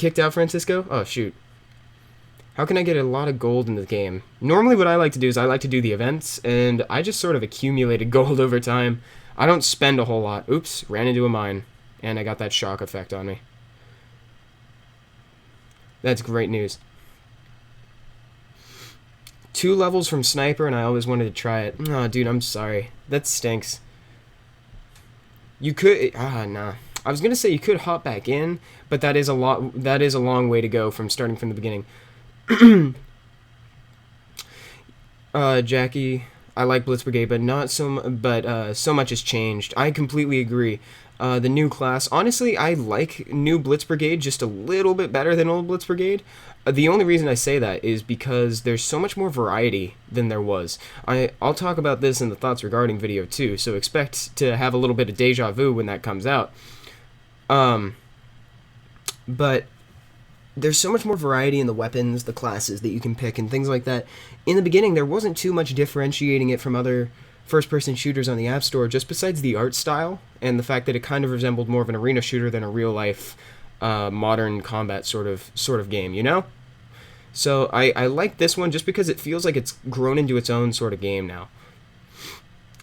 kicked out, Francisco? Oh, shoot. How can I get a lot of gold in the game? Normally what I like to do is I like to do the events, and I just sort of accumulated gold over time. I don't spend a whole lot. Oops, ran into a mine, and I got that shock effect on me. That's great news. 2 levels from Sniper, and I always wanted to try it. Oh, dude, I'm sorry. That stinks. You could... nah. I was gonna say you could hop back in, but that is a long way to go from starting from the beginning. Jackie, I like Blitz Brigade, but so much has changed. I completely agree. The new class, honestly, I like new Blitz Brigade just a little bit better than old Blitz Brigade. The only reason I say that is because there's so much more variety than there was. I'll talk about this in the Thoughts Regarding video too, so expect to have a little bit of deja vu when that comes out. But there's so much more variety in the weapons, the classes that you can pick, and things like that. In the beginning, there wasn't too much differentiating it from other first-person shooters on the App Store, just besides the art style, and the fact that it kind of resembled more of an arena shooter than a real-life, modern combat sort of game, you know? So I like this one just because it feels like it's grown into its own sort of game now.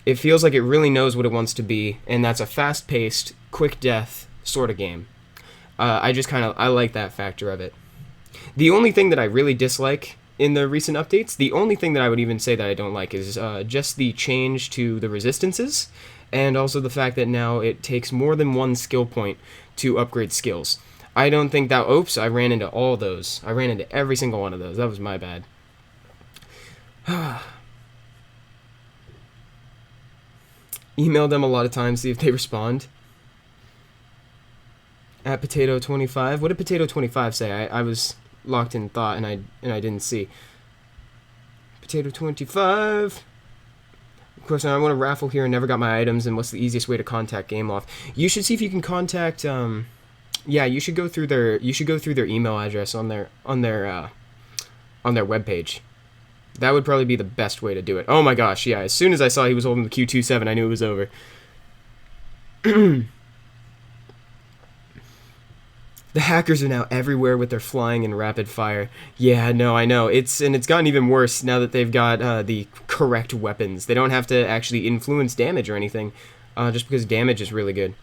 It feels like it really knows what it wants to be, and that's a fast-paced, quick death sort of game. I like that factor of it. The only thing that I really dislike in the recent updates, the only thing that I would even say that I don't like is just the change to the resistances, and also the fact that now it takes more than one skill point to upgrade skills. I don't think that... Oops, I ran into all those. I ran into every single one of those. That was my bad. Email them a lot of times, see if they respond. At Potato25. What did Potato25 say? I was locked in thought and I didn't see. Potato25. Of course, I want to raffle here and never got my items, and what's the easiest way to contact Gameloft? You should see if you can contact yeah, you should go through their email address on their webpage. That would probably be the best way to do it. Oh my gosh, yeah, as soon as I saw he was holding the Q27, I knew it was over. The hackers are now everywhere with their flying and rapid fire. Yeah, no, I know. It's gotten even worse now that they've got the correct weapons. They don't have to actually influence damage or anything, just because damage is really good.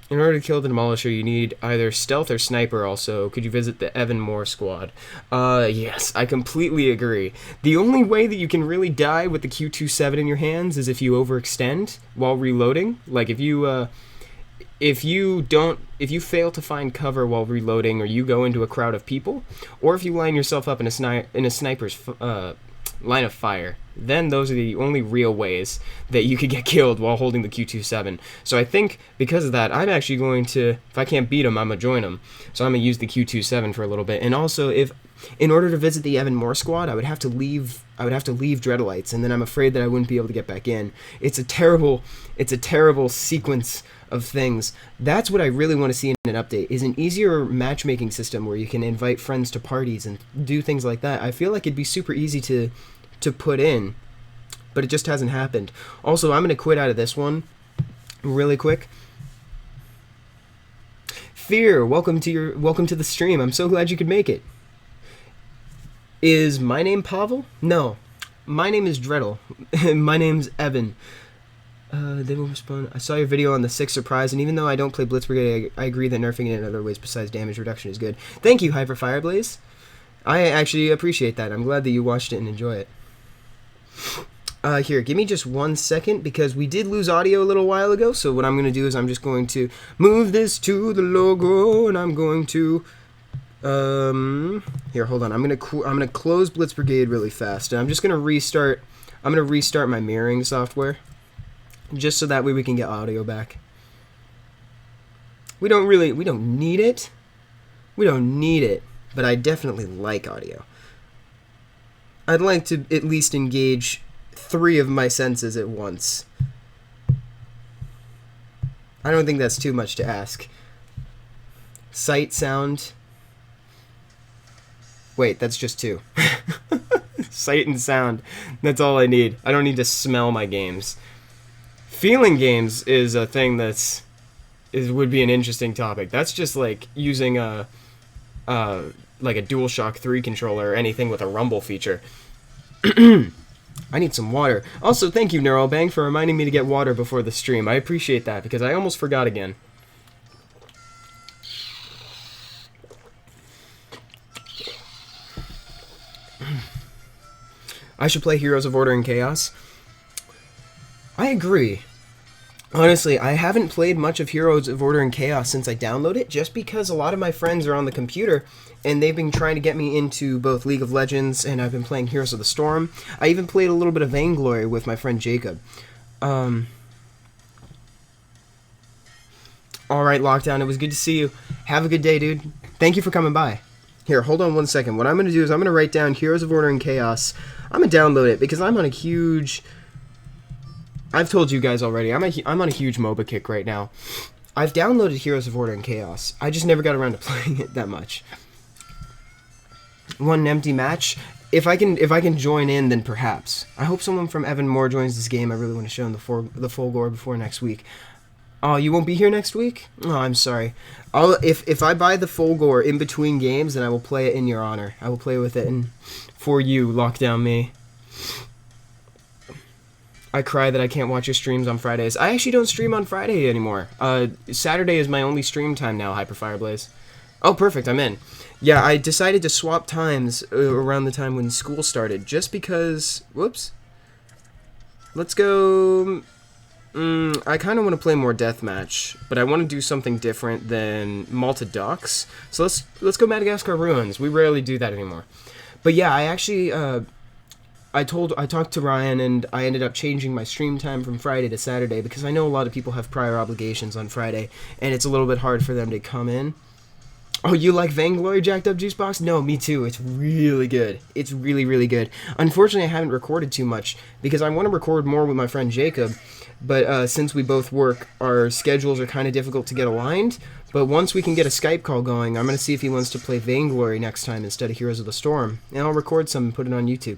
In order to kill the Demolisher, you need either Stealth or Sniper also. Could you visit the Evan Moore squad? Yes, I completely agree. The only way that you can really die with the Q27 in your hands is if you overextend while reloading. Like, if you fail to find cover while reloading, or you go into a crowd of people, or if you line yourself up in a sniper's line of fire, then those are the only real ways that you could get killed while holding the Q27. So I think because of that, I'm actually going to, if I can't beat him, I'm going to join him. So I'm going to use the Q27 for a little bit. And also, in order to visit the Evan Moore squad, I would have to leave Dreadtleites, and then I'm afraid that I wouldn't be able to get back in. It's a terrible sequence of things. That's what I really want to see in an update, is an easier matchmaking system where you can invite friends to parties and do things like that. I feel like it'd be super easy to put in, but it just hasn't happened. Also, I'm going to quit out of this one really quick. Fear, welcome to the stream. I'm so glad you could make it. Is my name Pavel? No, my name is Dreadtle. My name's Evan. They will respond. I saw your video on the 6th surprise, and even though I don't play Blitz Brigade, I agree that nerfing it in other ways besides damage reduction is good. Thank you, Hyper Fireblaze. I actually appreciate that. I'm glad that you watched it and enjoy it. Here, give me just 1 second, because we did lose audio a little while ago, so what I'm going to do is I'm just going to move this to the logo, and I'm going to... here, hold on. I'm gonna close Blitz Brigade really fast, and I'm just gonna restart. I'm gonna restart my mirroring software, just so that way we can get audio back. We don't need it. We don't need it, but I definitely like audio. I'd like to at least engage 3 of my senses at once. I don't think that's too much to ask. Sight, sound. Wait, that's just 2. Sight and sound. That's all I need. I don't need to smell my games. feeling games is a thing would be an interesting topic. That's just like using like a DualShock 3 controller or anything with a rumble feature. I need some water. Also, thank you, Neuralbang, for reminding me to get water before the stream. I appreciate that, because I almost forgot again. I should play Heroes of Order and Chaos. I agree. Honestly, I haven't played much of Heroes of Order and Chaos since I downloaded it, just because a lot of my friends are on the computer, and they've been trying to get me into both League of Legends, and I've been playing Heroes of the Storm. I even played a little bit of Vainglory with my friend Jacob. Alright, Lockdown, it was good to see you. Have a good day, dude. Thank you for coming by. Here, hold on one second. What I'm going to do is I'm going to write down Heroes of Order and Chaos. I'm going to download it, because I'm on a huge... I've told you guys already, I'm on a huge MOBA kick right now. I've downloaded Heroes of Order and Chaos. I just never got around to playing it that much. One empty match. If I can join in, then perhaps. I hope someone from Evan Moore joins this game. I really want to show him the full gore before next week. Oh, you won't be here next week? Oh, I'm sorry. If I buy the full gore in between games, then I will play it in your honor. I will play with it and for you, Lockdown me. I cry that I can't watch your streams on Fridays. I actually don't stream on Friday anymore. Saturday is my only stream time now, Hyperfireblaze. Oh, perfect, I'm in. Yeah, I decided to swap times around the time when school started, just because... Whoops. Let's go... I kind of want to play more deathmatch, but I want to do something different than Malta Docks. So let's go Madagascar Ruins. We rarely do that anymore. But yeah, I actually... I talked to Ryan, and I ended up changing my stream time from Friday to Saturday, because I know a lot of people have prior obligations on Friday, and it's a little bit hard for them to come in. Oh, you like Vainglory, Jacked Up Juicebox? No, me too. It's really good. It's really, really good. Unfortunately, I haven't recorded too much, because I want to record more with my friend Jacob, but since we both work, our schedules are kind of difficult to get aligned. But once we can get a Skype call going, I'm going to see if he wants to play Vainglory next time instead of Heroes of the Storm, and I'll record some and put it on YouTube.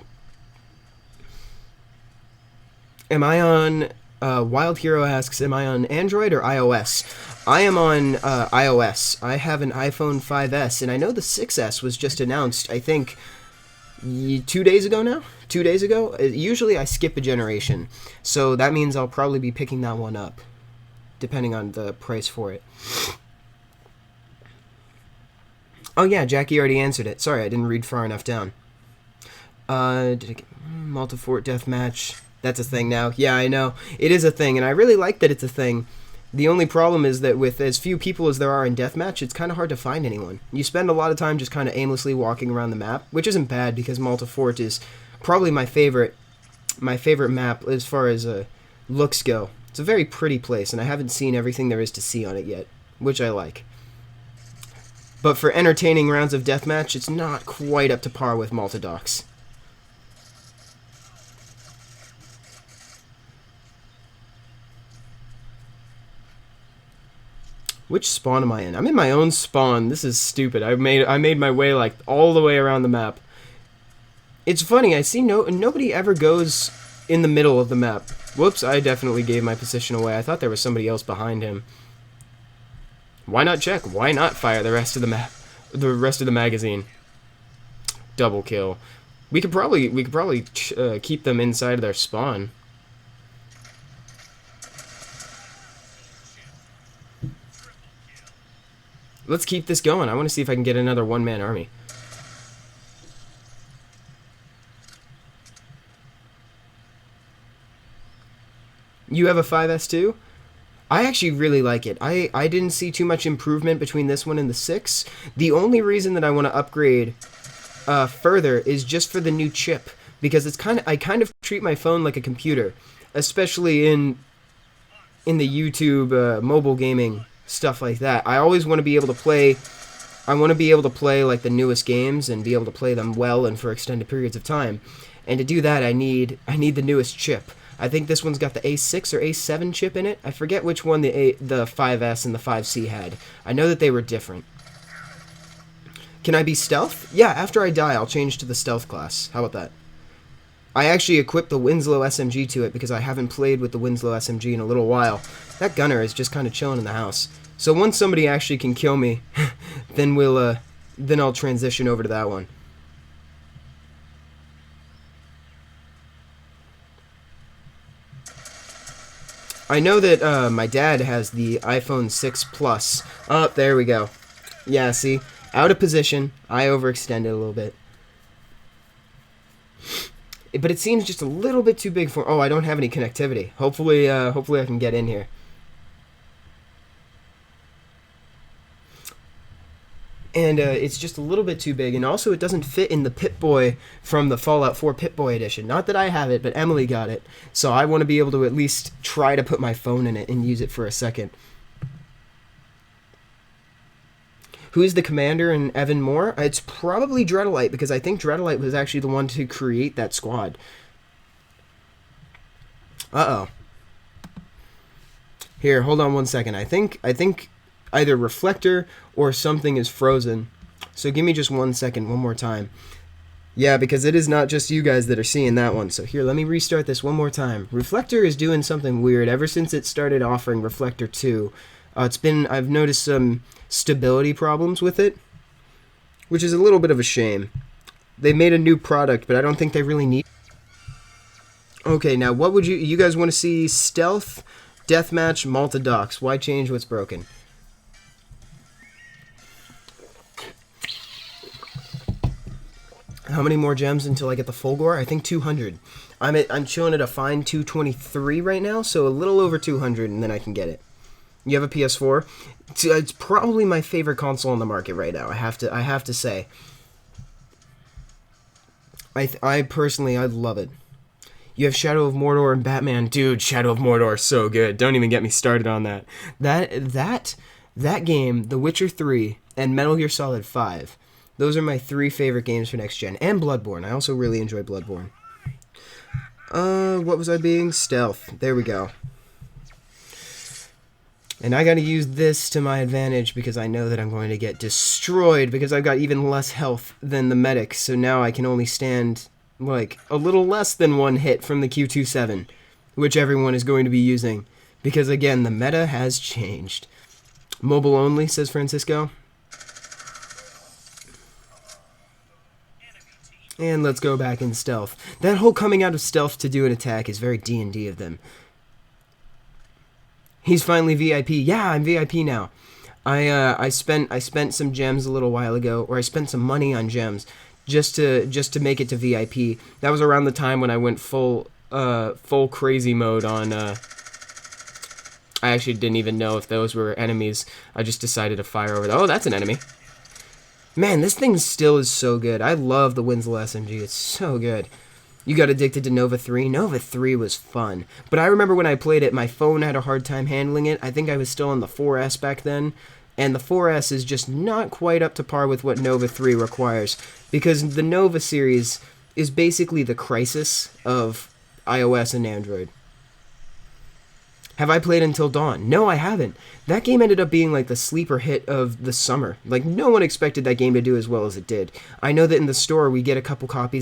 Am I on, Wild Hero asks, am I on Android or iOS? I am on iOS. I have an iPhone 5S, and I know the 6S was just announced, I think, 2 days ago now? 2 days ago? Usually I skip a generation, so that means I'll probably be picking that one up, depending on the price for it. Oh yeah, Jackie already answered it. Sorry, I didn't read far enough down. Did I get Multifort Deathmatch? That's a thing now. Yeah, I know. It is a thing, and I really like that it's a thing. The only problem is that with as few people as there are in Deathmatch, it's kind of hard to find anyone. You spend a lot of time just kind of aimlessly walking around the map, which isn't bad, because Multifort is probably my favorite map as far as looks go. It's a very pretty place, and I haven't seen everything there is to see on it yet, which I like. But for entertaining rounds of Deathmatch, it's not quite up to par with Malta Docks. Which spawn am I in? I'm in my own spawn. This is stupid. I made my way like all the way around the map. It's funny. I see nobody ever goes in the middle of the map. Whoops! I definitely gave my position away. I thought there was somebody else behind him. Why not check? Why not fire the rest of the map? The rest of the magazine. Double kill. We could probably keep them inside of their spawn. Let's keep this going. I want to see if I can get another one-man army. You have a 5S too? I actually really like it. I didn't see too much improvement between this one and the 6. The only reason that I want to upgrade further is just for the new chip, because I kind of treat my phone like a computer, especially in the YouTube mobile gaming stuff like that. I always want to be able to play. I want to be able to play like the newest games and be able to play them well and for extended periods of time. And to do that, I need the newest chip. I think this one's got the A6 or A7 chip in it. I forget which one the 5S and the 5C had. I know that they were different. Can I be stealth? Yeah, after I die, I'll change to the stealth class. How about that? I actually equipped the Winslow SMG to it because I haven't played with the Winslow SMG in a little while. That gunner is just kind of chilling in the house. So once somebody actually can kill me, then I'll transition over to that one. I know that my dad has the iPhone 6 Plus. Oh, there we go. Yeah, see? Out of position. I overextended a little bit. But it seems just a little bit too big for... Oh, I don't have any connectivity. Hopefully I can get in here. And it's just a little bit too big. And also it doesn't fit in the Pip-Boy from the Fallout 4 Pip-Boy edition. Not that I have it, but Emily got it. So I want to be able to at least try to put my phone in it and use it for a second. Who's the commander in Evan Moore? It's probably Dreadtle, because I think Dreadtle was actually the one to create that squad. Uh-oh. Here, hold on one second. I think either Reflector or something is frozen. So give me just 1 second, one more time. Yeah, because it is not just you guys that are seeing that one. So here, let me restart this one more time. Reflector is doing something weird ever since it started offering Reflector 2. I've noticed some stability problems with it, which is a little bit of a shame. They made a new product, but I don't think they really need. Okay, now what would you guys want to see? Stealth, Deathmatch, Malta Docks. Why change what's broken? How many more gems until I get the full gore? I think 200. I'm chilling at a fine 223 right now, so a little over 200, and then I can get it. You have a PS4? It's probably my favorite console on the market right now. I have to say. I personally love it. You have Shadow of Mordor and Batman. Dude, Shadow of Mordor is so good. Don't even get me started on that. That game, The Witcher 3, and Metal Gear Solid 5. Those are my 3 favorite games for next gen. And Bloodborne. I also really enjoy Bloodborne. What was I being? Stealth. There we go. And I gotta use this to my advantage because I know that I'm going to get destroyed because I've got even less health than the medic. So now I can only stand, like, a little less than 1 hit from the Q27, which everyone is going to be using. Because, again, the meta has changed. Mobile only, says Francisco. And let's go back in stealth. That whole coming out of stealth to do an attack is very D&D of them. He's finally VIP. Yeah, I'm VIP now. I spent some gems a little while ago, or I spent some money on gems just to make it to VIP. That was around the time when I went full crazy mode on. I actually didn't even know if those were enemies. I just decided to fire over. Oh, that's an enemy. Man, this thing still is so good. I love the Winslow SMG. It's so good. You got addicted to Nova 3? Nova 3 was fun. But I remember when I played it, my phone had a hard time handling it. I think I was still on the 4S back then. And the 4S is just not quite up to par with what Nova 3 requires. Because the Nova series is basically the Crisis of iOS and Android. Have I played Until Dawn? No, I haven't. That game ended up being like the sleeper hit of the summer. Like, no one expected that game to do as well as it did. I know that in the store we get a couple copies